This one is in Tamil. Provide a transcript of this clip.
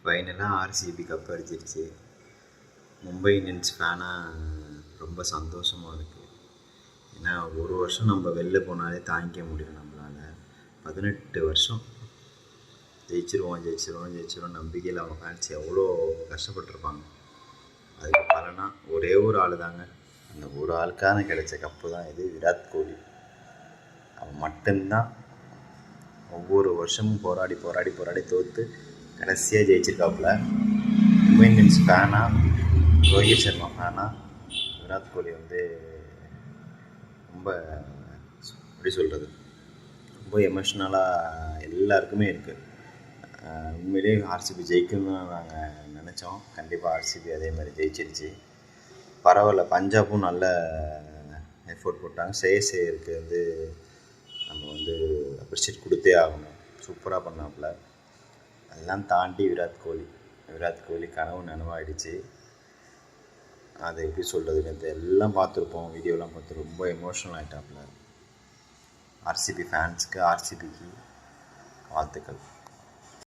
ஃபைனலாக ஆர்சிபி கப் அடிச்சிருச்சு. மும்பை இந்தியன்ஸ் ஃபேனாக ரொம்ப சந்தோஷமாக இருக்குது. ஏன்னா ஒரு வருஷம் நம்ம வெளில போனாலே தாங்கிக்க முடியும் நம்மளால். 18 வருஷம் ஜெயிச்சிருவோம் நம்பிக்கையில் அவங்க ஃபேன்ஸ் எவ்வளோ கஷ்டப்பட்டுருப்பாங்க. அதுக்கு பலனா ஒரே ஒரு ஆள் தாங்க. அந்த ஒரு ஆளுக்கான கிடைச்ச கப்பு தான் இது. விராட் கோலி அவன் மட்டும்தான் ஒவ்வொரு வருஷமும் போராடி தோற்று கடைசியாக ஜெயிச்சிருக்காப்புல. மும்பை இந்தியன்ஸ் ஃபேனாக, ரோஹித் சர்மா ஃபேனாக விராட் கோலி ரொம்ப எப்படி சொல்கிறது, ரொம்ப எமோஷ்னலாக எல்லாருக்குமே இருக்குது. உண்மையிலேயே ஆர்சிபி ஜெயிக்கணும்னு நாங்கள் நினச்சோம். கண்டிப்பாக ஆர்சிபி அதே மாதிரி ஜெயிச்சிருச்சு. பரவாயில்ல, பஞ்சாபும் நல்ல எஃபோர்ட் போட்டாங்க. ஸ்ரேயஸ் ஐயருக்கு நம்ம அப்ரிஷியேட் கொடுத்தே ஆகணும். சூப்பராக பண்ணாப்புல. அதெல்லாம் தாண்டி விராட் கோலி கனவு நனவாயிடுச்சு. அதை எப்படி சொல்கிறதுக்கு எல்லாம் பார்த்துருப்போம், வீடியோலாம் பார்த்து ரொம்ப எமோஷ்னல் ஆகிட்டாப்புல. ஆர்சிபி ஃபேன்ஸுக்கு, ஆர்சிபிக்கு வாழ்த்துக்கள்.